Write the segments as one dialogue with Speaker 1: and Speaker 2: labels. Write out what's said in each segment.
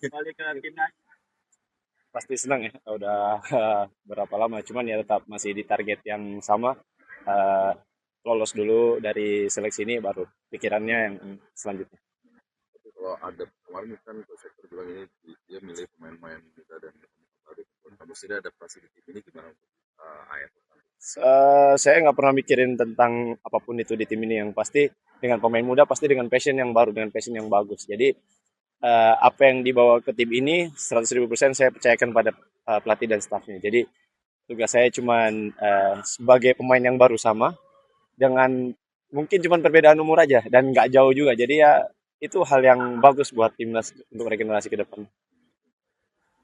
Speaker 1: Balik ke timnas.
Speaker 2: Pasti senang ya, udah berapa lama, cuman ya tetap masih di target yang sama. Eh, Lolos dulu dari seleksi ini, baru pikirannya yang selanjutnya.
Speaker 3: Tapi kalau ada kemarin kan Coach Hector bilang ini dia milih pemain-pemain muda dan tertarik. Kamu sendiri adaptasi di tim ini gimana untuk AFF?
Speaker 2: Saya nggak pernah mikirin tentang apapun itu di tim ini, yang pasti dengan pemain muda, pasti dengan passion yang baru, dengan passion yang bagus. Jadi apa yang dibawa ke tim ini 100.000% saya percayakan pada pelatih dan stafnya. Jadi tugas saya cuman sebagai pemain yang baru sama, dengan mungkin cuman perbedaan umur aja dan nggak jauh juga. Jadi ya itu hal yang bagus buat timnas untuk regenerasi ke depan.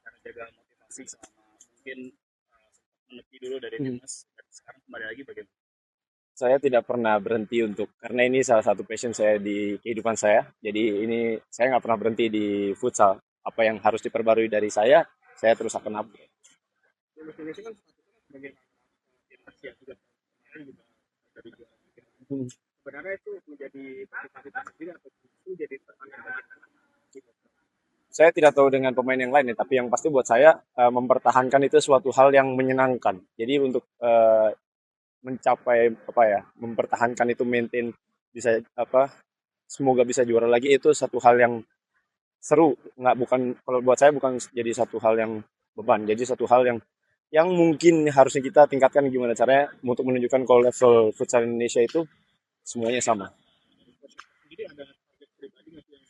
Speaker 1: Karena jaga motivasi selama mungkin menepi dulu dari
Speaker 2: Hmm.
Speaker 1: timnas dan sekarang kembali lagi bagaimana?
Speaker 2: Saya tidak pernah berhenti untuk, karena ini salah satu passion saya di kehidupan saya. Jadi ini saya nggak pernah berhenti di futsal. Apa yang harus diperbarui dari saya terus akan update.
Speaker 1: Timnas Indonesia kan statusnya sebagai timnas ya juga kemarin juga dari juara tiga.
Speaker 2: Hmm.
Speaker 1: Sebenarnya itu menjadi motivasi tersendiri atau justru jadi tekanan bagi anak-anak gitu.
Speaker 2: Saya tidak tahu dengan pemain yang lain ya, tapi yang pasti buat saya mempertahankan itu suatu hal yang menyenangkan. Jadi untuk mencapai apa ya, mempertahankan itu, maintain, bisa apa, semoga bisa juara lagi, itu satu hal yang seru. Nggak, bukan, kalau buat saya bukan jadi satu hal yang beban, jadi satu hal yang mungkin harusnya kita tingkatkan, gimana caranya untuk menunjukkan kalau level futsal Indonesia itu semuanya sama.
Speaker 1: Jadi ada target pribadi nggak sih yang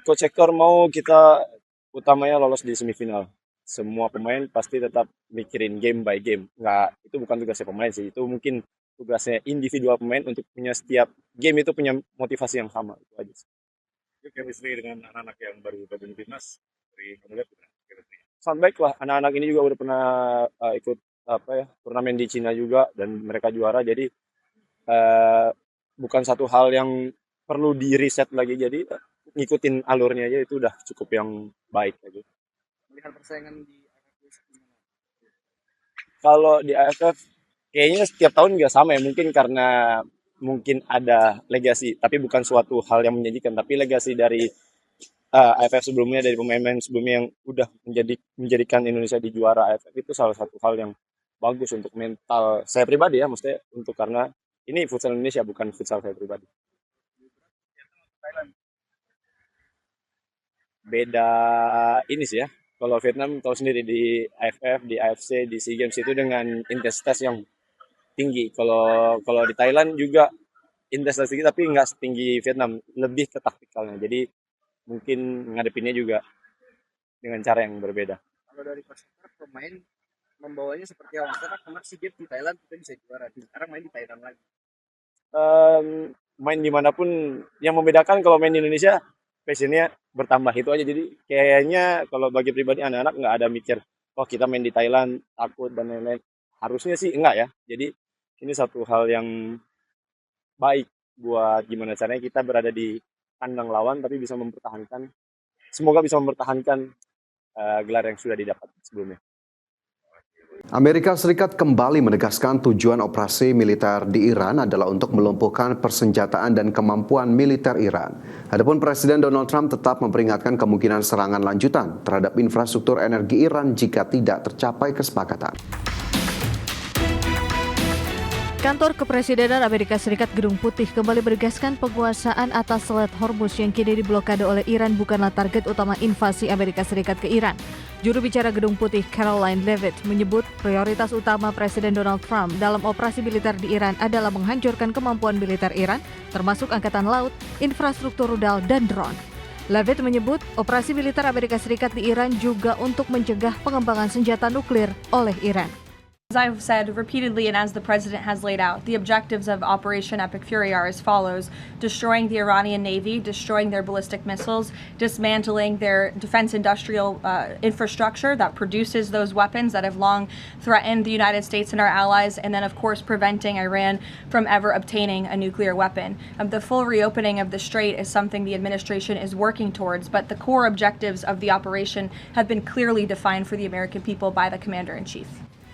Speaker 2: Coach Hector mau kita utamanya lolos di semifinal. Semua pemain pasti tetap mikirin game by game. Nggak, itu bukan tugasnya pemain sih. Itu mungkin tugasnya individual pemain untuk punya setiap game itu punya motivasi yang sama. Itu aja sih.
Speaker 3: Chemistry dengan anak-anak yang baru gabung timnas dari kamu lihat gimana chemistry?
Speaker 2: Sangat baik lah. Anak-anak ini juga udah pernah ikut apa ya, turnamen di Cina juga dan mereka juara. Jadi eh, bukan satu hal yang perlu di reset lagi. Jadi ngikutin alurnya aja itu udah cukup yang baik aja.
Speaker 1: melihat persaingan di AFF gimana?
Speaker 2: Kalau di AFF kayaknya setiap tahun juga sama ya, mungkin karena mungkin ada legasi, tapi bukan suatu hal yang menjanjikan, tapi legasi dari AFF sebelumnya, dari pemain-pemain sebelumnya yang udah menjadikan Indonesia di juara AFF, itu salah satu hal yang bagus untuk mental saya pribadi ya, maksudnya untuk, karena ini futsal Indonesia bukan futsal saya pribadi.
Speaker 1: Thailand.
Speaker 2: Beda ini sih ya. Kalau Vietnam tahu sendiri, di AFF, di AFC, di SEA Games itu dengan intensitas yang tinggi. Kalau kalau di Thailand juga intensitas tinggi, tapi nggak setinggi Vietnam, lebih ke taktikalnya. Jadi mungkin ngadepinnya juga dengan cara yang berbeda.
Speaker 1: Kalau dari perspektif pemain membawanya seperti apa? Karena kemarin si Games di Thailand kita bisa juara, sekarang main di Thailand lagi.
Speaker 2: Em, Main dimanapun, yang membedakan kalau main di Indonesia passionnya bertambah itu aja. Jadi kayaknya kalau bagi pribadi anak-anak nggak ada mikir, oh kita main di Thailand takut dan lain-lain. Harusnya sih enggak ya. Jadi ini satu hal yang baik buat gimana caranya kita berada di kandang lawan tapi bisa mempertahankan, semoga bisa mempertahankan gelar yang sudah didapat sebelumnya.
Speaker 4: Amerika Serikat kembali menegaskan tujuan operasi militer di Iran adalah untuk melumpuhkan persenjataan dan kemampuan militer Iran. Adapun Presiden Donald Trump tetap memperingatkan kemungkinan serangan lanjutan terhadap infrastruktur energi Iran jika tidak tercapai kesepakatan.
Speaker 5: Kantor Kepresidenan Amerika Serikat Gedung Putih kembali menegaskan penguasaan atas Selat Hormuz yang kini diblokade oleh Iran bukanlah target utama invasi Amerika Serikat ke Iran. Juru bicara Gedung Putih Caroline Leavitt menyebut prioritas utama Presiden Donald Trump dalam operasi militer di Iran adalah menghancurkan kemampuan militer Iran, termasuk angkatan laut, infrastruktur rudal, dan drone. Leavitt menyebut operasi militer Amerika Serikat di Iran juga untuk mencegah pengembangan senjata nuklir oleh Iran.
Speaker 6: As I've said repeatedly and as the President has laid out, the objectives of Operation Epic Fury are as follows: destroying the Iranian Navy, destroying their ballistic missiles, dismantling their defense industrial infrastructure that produces those weapons that have long threatened the United States and our allies, and then of course preventing Iran from ever obtaining a nuclear weapon. The full reopening of the Strait is something the administration is working towards, but the core objectives of the operation have been clearly defined for the American people by the Commander-in-Chief.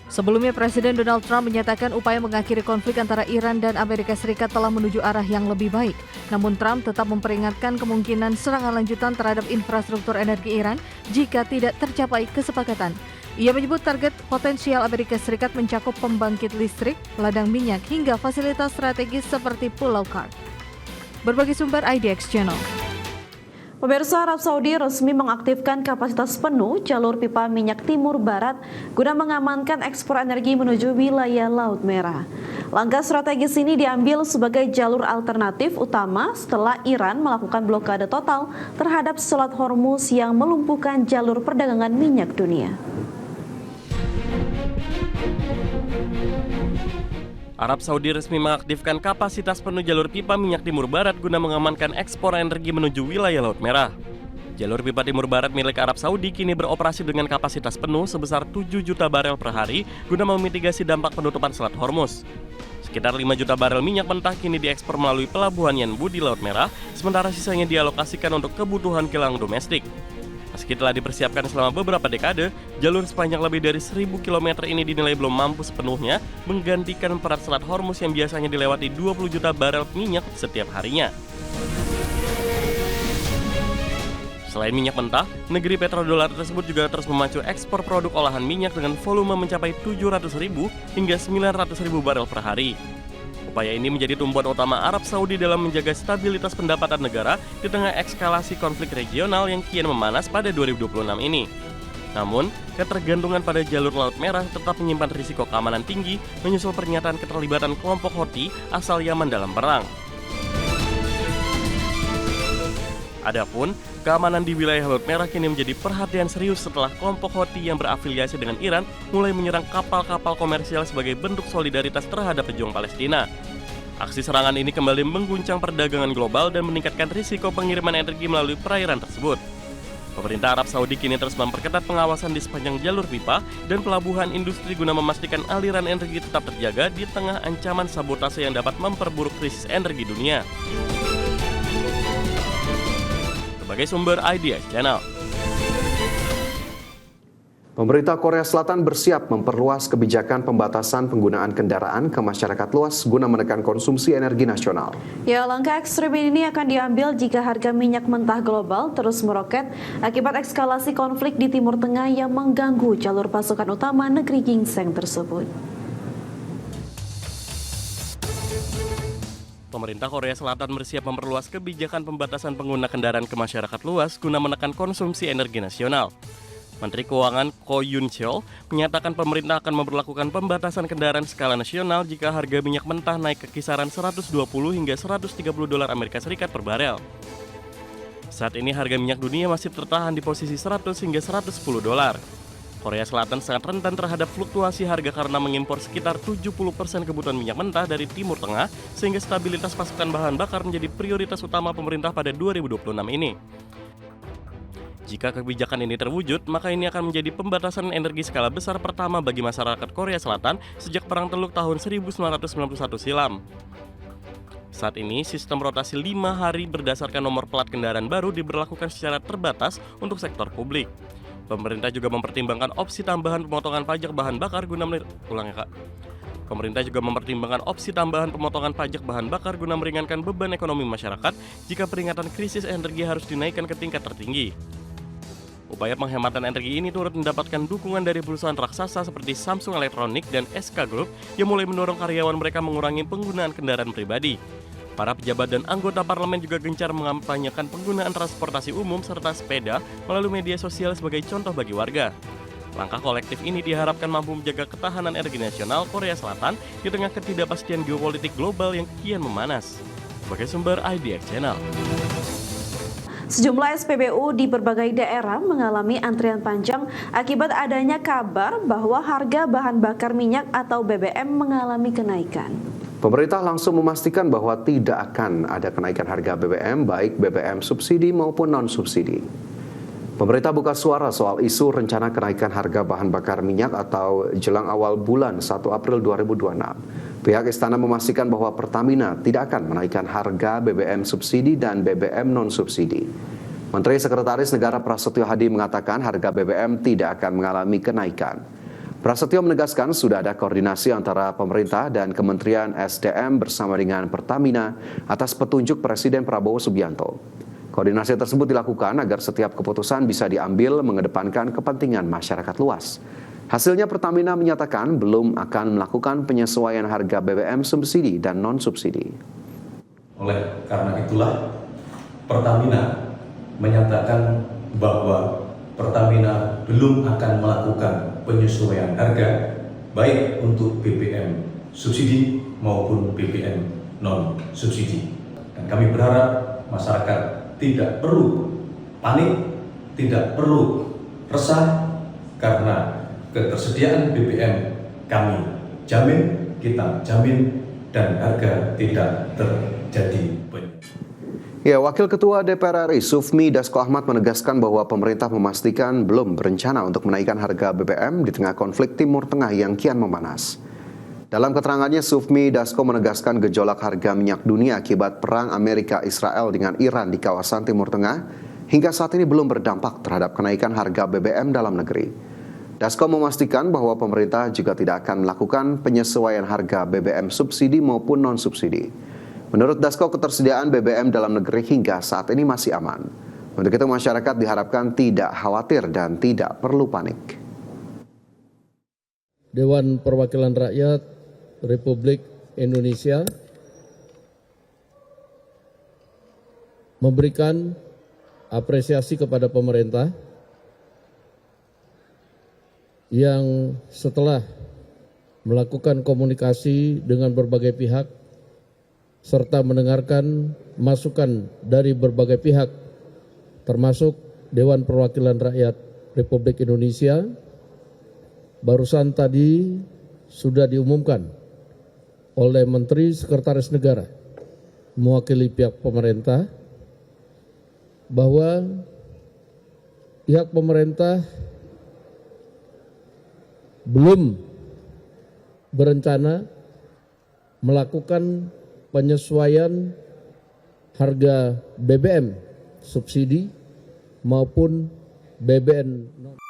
Speaker 5: Sebelumnya, Presiden Donald Trump menyatakan upaya mengakhiri konflik antara Iran dan Amerika Serikat telah menuju arah yang lebih baik. Namun Trump tetap memperingatkan kemungkinan serangan lanjutan terhadap infrastruktur energi Iran jika tidak tercapai kesepakatan. Ia menyebut target potensial Amerika Serikat mencakup pembangkit listrik, ladang minyak, hingga fasilitas strategis seperti Pulau Kart. Berbagi sumber IDX Channel.
Speaker 7: Pemirsa, Arab Saudi resmi mengaktifkan kapasitas penuh jalur pipa minyak Timur Barat guna mengamankan ekspor energi menuju wilayah Laut Merah. Langkah strategis ini diambil sebagai jalur alternatif utama setelah Iran melakukan blokade total terhadap Selat Hormuz yang melumpuhkan jalur perdagangan minyak dunia.
Speaker 8: Arab Saudi resmi mengaktifkan kapasitas penuh jalur pipa minyak Timur Barat guna mengamankan ekspor energi menuju wilayah Laut Merah. Jalur pipa Timur Barat milik Arab Saudi kini beroperasi dengan kapasitas penuh sebesar 7 juta barel per hari guna memitigasi dampak penutupan Selat Hormuz. Sekitar 5 juta barel minyak mentah kini diekspor melalui pelabuhan Yanbu di Laut Merah, sementara sisanya dialokasikan untuk kebutuhan kilang domestik. Meski telah dipersiapkan selama beberapa dekade, jalur sepanjang lebih dari 1.000 km ini dinilai belum mampu sepenuhnya menggantikan peran Selat Hormuz yang biasanya dilewati 20 juta barel minyak setiap harinya. Selain minyak mentah, negeri petrodolar tersebut juga terus memacu ekspor produk olahan minyak dengan volume mencapai 700.000 hingga 900.000 barel per hari. Upaya ini menjadi tumpuan utama Arab Saudi dalam menjaga stabilitas pendapatan negara di tengah eskalasi konflik regional yang kian memanas pada 2026 ini. Namun, ketergantungan pada jalur Laut Merah tetap menyimpan risiko keamanan tinggi menyusul pernyataan keterlibatan kelompok Houthi asal Yaman dalam perang. Adapun, keamanan di wilayah Laut Merah kini menjadi perhatian serius setelah kelompok Houthi yang berafiliasi dengan Iran mulai menyerang kapal-kapal komersial sebagai bentuk solidaritas terhadap pejuang Palestina. Aksi serangan ini kembali mengguncang perdagangan global dan meningkatkan risiko pengiriman energi melalui perairan tersebut. Pemerintah Arab Saudi kini terus memperketat pengawasan di sepanjang jalur pipa dan pelabuhan industri guna memastikan aliran energi tetap terjaga di tengah ancaman sabotase yang dapat memperburuk krisis energi dunia. Sebagai sumber IDX Channel.
Speaker 4: Pemerintah Korea Selatan bersiap memperluas kebijakan pembatasan penggunaan kendaraan ke masyarakat luas guna menekan konsumsi energi nasional.
Speaker 7: Ya, langkah ekstrem ini akan diambil jika harga minyak mentah global terus meroket akibat eskalasi konflik di Timur Tengah yang mengganggu jalur pasokan utama negeri ginseng tersebut.
Speaker 8: Pemerintah Korea Selatan bersiap memperluas kebijakan pembatasan pengguna kendaraan ke masyarakat luas guna menekan konsumsi energi nasional. Menteri Keuangan Ko Yoon Cheol menyatakan pemerintah akan memperlakukan pembatasan kendaraan skala nasional jika harga minyak mentah naik ke kisaran 120 hingga 130 dolar Amerika Serikat per barel. Saat ini harga minyak dunia masih tertahan di posisi 100 hingga 110 dolar. Korea Selatan sangat rentan terhadap fluktuasi harga karena mengimpor sekitar 70% kebutuhan minyak mentah dari Timur Tengah, sehingga stabilitas pasokan bahan bakar menjadi prioritas utama pemerintah pada 2026 ini. Jika kebijakan ini terwujud, maka ini akan menjadi pembatasan energi skala besar pertama bagi masyarakat Korea Selatan sejak Perang Teluk tahun 1991 silam. Saat ini, sistem rotasi 5 hari berdasarkan nomor plat kendaraan baru diberlakukan secara terbatas untuk sektor publik. Pemerintah juga mempertimbangkan opsi tambahan pemotongan pajak bahan bakar guna Pemerintah juga mempertimbangkan opsi tambahan pemotongan pajak bahan bakar guna meringankan beban ekonomi masyarakat jika peringatan krisis energi harus dinaikkan ke tingkat tertinggi. Upaya penghematan energi ini turut mendapatkan dukungan dari perusahaan raksasa seperti Samsung Electronics dan SK Group yang mulai mendorong karyawan mereka mengurangi penggunaan kendaraan pribadi. Para pejabat dan anggota parlemen juga gencar mengampanyekan penggunaan transportasi umum serta sepeda melalui media sosial sebagai contoh bagi warga. Langkah kolektif ini diharapkan mampu menjaga ketahanan energi nasional Korea Selatan di tengah ketidakpastian geopolitik global yang kian memanas. Sebagai sumber IDX Channel.
Speaker 7: Sejumlah SPBU di berbagai daerah mengalami antrian panjang akibat adanya kabar bahwa harga bahan bakar minyak atau BBM mengalami kenaikan.
Speaker 4: Pemerintah langsung memastikan bahwa tidak akan ada kenaikan harga BBM, baik BBM subsidi maupun non-subsidi. Pemerintah buka suara soal isu rencana kenaikan harga bahan bakar minyak atau jelang awal bulan 1 April 2026. Pihak Istana memastikan bahwa Pertamina tidak akan menaikkan harga BBM subsidi dan BBM non-subsidi. Menteri Sekretaris Negara Prasetyo Hadi mengatakan harga BBM tidak akan mengalami kenaikan. Prasetyo menegaskan sudah ada koordinasi antara pemerintah dan Kementerian SDM bersama dengan Pertamina atas petunjuk Presiden Prabowo Subianto. Koordinasi tersebut dilakukan agar setiap keputusan bisa diambil mengedepankan kepentingan masyarakat luas. Hasilnya Pertamina menyatakan belum akan melakukan penyesuaian harga BBM subsidi dan non-subsidi.
Speaker 9: Oleh karena itulah Pertamina menyatakan bahwa Pertamina belum akan melakukan penyesuaian harga baik untuk BBM subsidi maupun BBM non-subsidi. Dan kami berharap masyarakat tidak perlu panik, tidak perlu resah karena ketersediaan BBM kami jamin, kita jamin, dan harga tidak terjadi penyusutan.
Speaker 4: Ya, Wakil Ketua DPR RI Sufmi Dasko Ahmad menegaskan bahwa pemerintah memastikan belum berencana untuk menaikkan harga BBM di tengah konflik Timur Tengah yang kian memanas. Dalam keterangannya, Sufmi Dasko menegaskan gejolak harga minyak dunia akibat perang Amerika-Israel dengan Iran di kawasan Timur Tengah hingga saat ini belum berdampak terhadap kenaikan harga BBM dalam negeri. Dasko memastikan bahwa pemerintah juga tidak akan melakukan penyesuaian harga BBM subsidi maupun non-subsidi. Menurut Dasko, ketersediaan BBM dalam negeri hingga saat ini masih aman. Untuk itu masyarakat diharapkan tidak khawatir dan tidak perlu panik.
Speaker 10: Dewan Perwakilan Rakyat Republik Indonesia memberikan apresiasi kepada pemerintah yang setelah melakukan komunikasi dengan berbagai pihak serta mendengarkan masukan dari berbagai pihak termasuk Dewan Perwakilan Rakyat Republik Indonesia, barusan tadi sudah diumumkan oleh Menteri Sekretaris Negara mewakili pihak pemerintah bahwa pihak pemerintah belum berencana melakukan penyesuaian harga BBM subsidi maupun BBM non